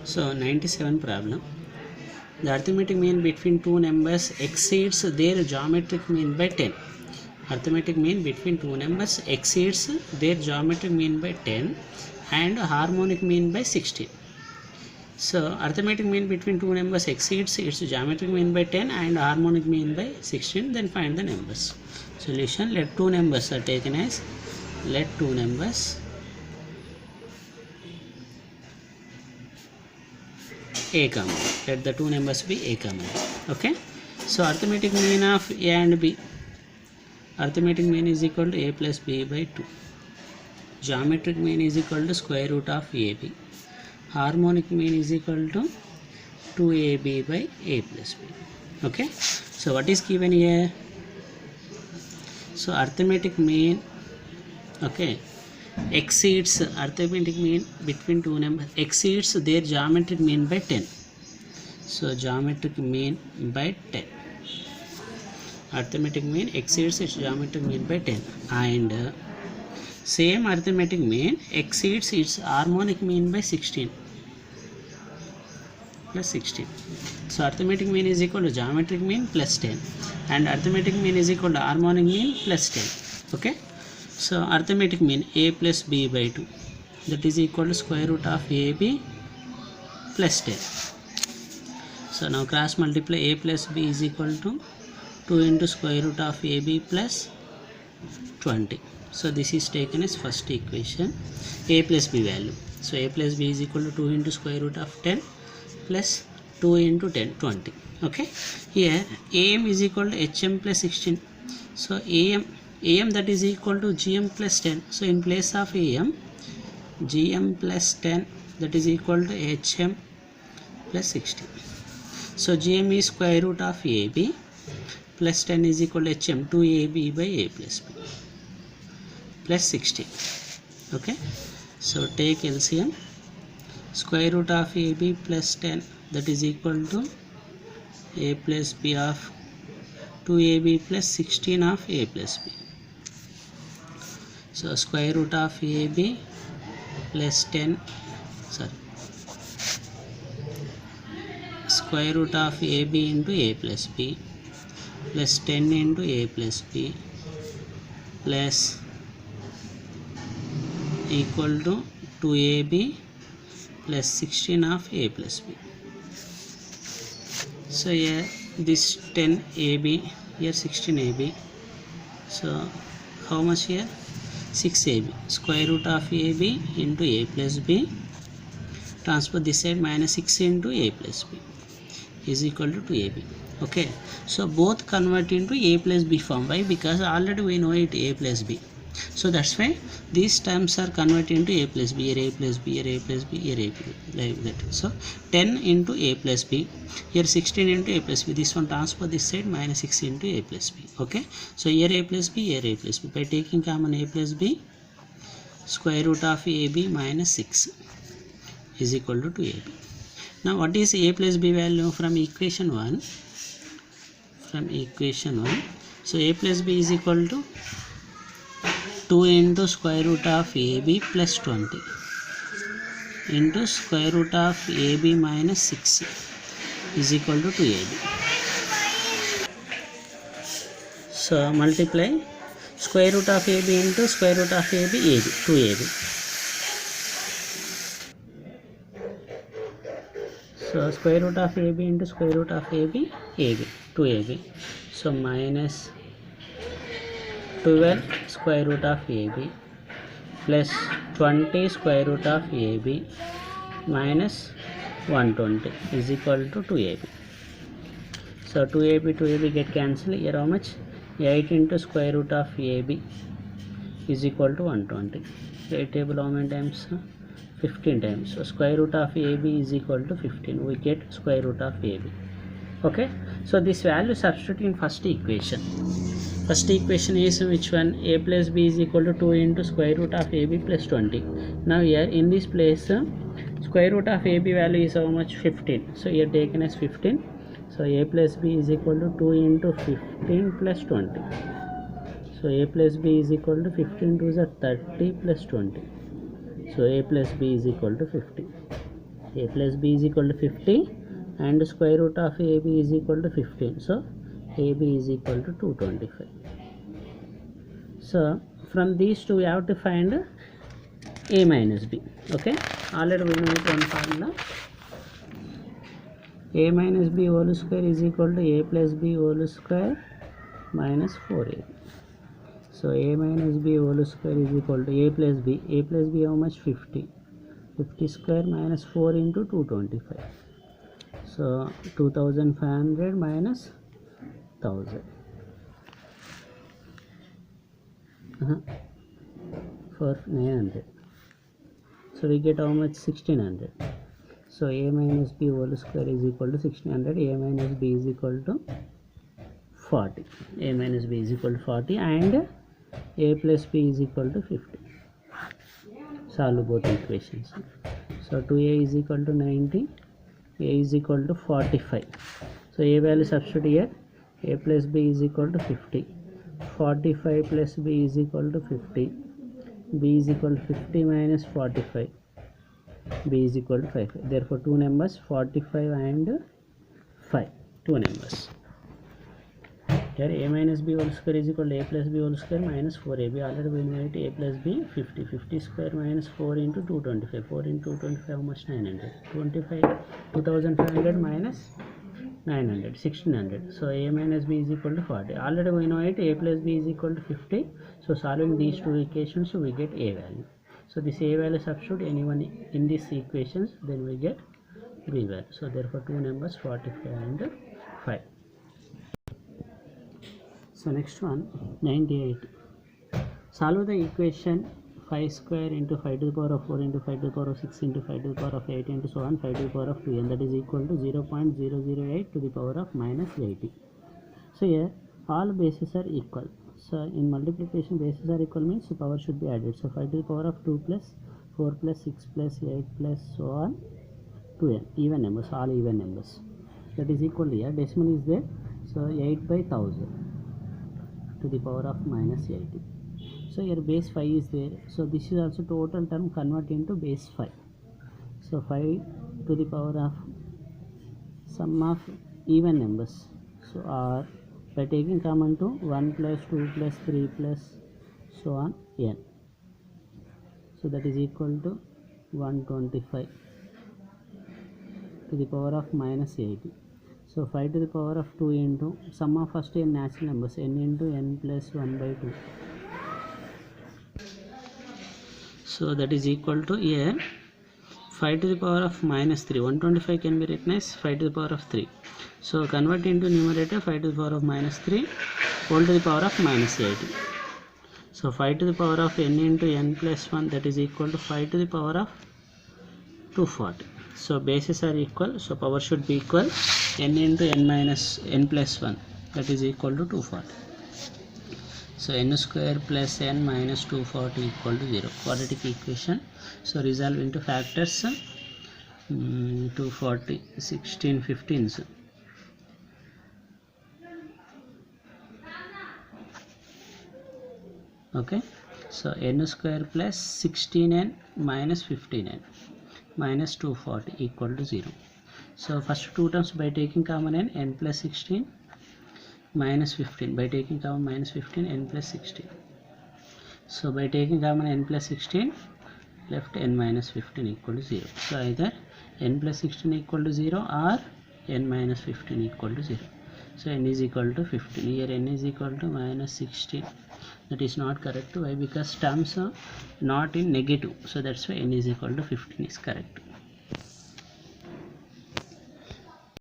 So 97 problem. The arithmetic mean between two numbers exceeds their geometric mean by 10. Arithmetic mean between two numbers exceeds their geometric mean by 10 and harmonic mean by 16. So arithmetic mean between two numbers exceeds its geometric mean by 10 and harmonic mean by 16. Then find the numbers. Solution: let two numbers are taken as let two numbers a comma. Let the two numbers be a comma. Okay. So arithmetic mean of a and b. Arithmetic mean is equal to a plus b by 2. Geometric mean is equal to square root of ab. Harmonic mean is equal to 2ab by a plus b. Okay. So what is given here? So arithmetic mean, okay, exceeds, arithmetic mean between two numbers exceeds their geometric mean by 10. So geometric mean by 10. Arithmetic mean exceeds its geometric mean by 10 and same arithmetic mean exceeds its harmonic mean by 16 plus 16. So arithmetic mean is equal to geometric mean plus 10 and arithmetic mean is equal to harmonic mean plus 10. Okay. So arithmetic mean a plus b by 2, that is equal to square root of ab plus 10. So now cross multiply a plus b is equal to 2 into square root of ab plus 20. So this is taken as first equation, a plus b value. So a plus b is equal to 2 into square root of 10 plus 2 into 10, 20. Okay. Here am is equal to hm plus 16. So am that is equal to gm plus 10. So in place of am, gm plus 10 that is equal to hm plus 16. So gm is square root of ab plus 10 is equal to hm, 2ab by a plus b plus 16. Okay. So take LCM. Square root of ab plus 10 that is equal to a plus b of 2ab plus 16 of a plus b. So square root of ab plus 10, square root of ab into a plus b plus 10 into a plus b plus equal to 2ab plus 16 of a plus b. So here this 10ab, here 16ab. So how much here? 6ab. Square root of ab into a plus b, transfer this side, minus 6 into a plus b is equal to 2ab. Okay. So both convert into a plus b form. Why? Because already we know it a plus b. So that's why these terms are converted into a plus b, here a plus b, here a plus b, here a plus b, like that. So 10 into a plus b, here 16 into a plus b. This one transfer this side, minus 6 into a plus b. Okay. So here a plus b, here a plus b. By taking common a plus b, square root of ab minus 6 is equal to 2ab. Now what is a plus b value from equation 1? From equation 1. So a plus b is equal to 2 into square root of ab plus 20 into square root of ab minus 6 is equal to 2ab. So multiply square root of ab into square root of ab, 2ab. So square root of ab into square root of ab, 2ab. So minus 12 square root of ab plus 20 square root of ab minus 120 is equal to 2ab. So 2ab get cancelled. Here how much? 8 into square root of ab is equal to 120. 8 table how many times? 15 times. So square root of ab is equal to 15. We get square root of ab. Okay. So this value substitute in first equation. First equation is which one? A plus b is equal to 2 into square root of ab plus 20. Now here in this place square root of ab value is how much? 15. So here taken as 15. So a plus b is equal to 2 into 15 plus 20. So a plus b is equal to 15 to the 30 plus 20. So a plus b is equal to 50. a plus b is equal to 50 and square root of ab is equal to 15. So ab is equal to 225. So from these two we have to find a minus b. Okay, already we know it one formula. A minus b whole square is equal to a plus b whole square minus 4ab. So a minus b whole square is equal to a plus b. A plus b how much? 50. 50 square minus 4 into 225. So 2500 minus 1000. For 900. So we get how much? 1600. So a minus b whole square is equal to 1600. A minus b is equal to 40. A minus b is equal to 40 and a plus b is equal to 50. Solve both equations. So 2a is equal to 90. A is equal to 45. So a value substitute here. A plus b is equal to 50. 45 plus b is equal to 50. B is equal to 50 minus 45. B is equal to 5. Therefore, two numbers 45 and 5. Two numbers. Here a minus b whole square is equal to a plus b whole square minus 4ab. Already we know it. A plus b 50. 50 square minus 4 into 225. 4 into 225 how much? 900. 2500 minus 900, 1600. So a minus b is equal to 40. Already we know it. A plus b is equal to 50. So solving these two equations we get a value. So this a value substitute anyone in these equations, then we get b value. So therefore two numbers 45 and 5. So next one 98. Solve the equation 5 square into 5 to the power of 4 into 5 to the power of 6 into 5 to the power of 8 into so on 5 to the power of 2 and that is equal to 0.008 to the power of minus 80. So here all bases are equal. So in multiplication bases are equal means the power should be added. So 5 to the power of 2 plus 4 plus 6 plus 8 plus so on 2n, even numbers, all even numbers. That is equal to here decimal is there. So 8 by 1000 to the power of minus 80. So here base 5 is there. So this is also total term convert into base 5. So 5 to the power of sum of even numbers. So r by taking common to 1 plus 2 plus 3 plus so on n. So that is equal to 125 to the power of minus 80. So 5 to the power of 2 into sum of first n natural numbers n into n plus 1 by 2. So that is equal to here 5 to the power of minus 3. 125 can be written as 5 to the power of 3. So convert into numerator 5 to the power of minus 3 whole to the power of minus 80. So 5 to the power of n into n plus 1 that is equal to 5 to the power of 240. So bases are equal. So power should be equal. N into n minus n plus 1 that is equal to 240. So n square plus n minus 240 equal to 0. Quadratic equation. So resolve into factors 240, 16, 15. Okay. So n square plus 16n minus 15n minus 240 equal to 0. So first two terms by taking common n plus 16 minus 15 by taking common minus 15 n plus 16. So by taking common n plus 16 left n minus 15 equal to 0. So either n plus 16 equal to 0 or n minus 15 equal to 0. So n is equal to 15. Here n is equal to minus 16. That is not correct. Why? Because terms are not in negative. So that's why n is equal to 15 is correct.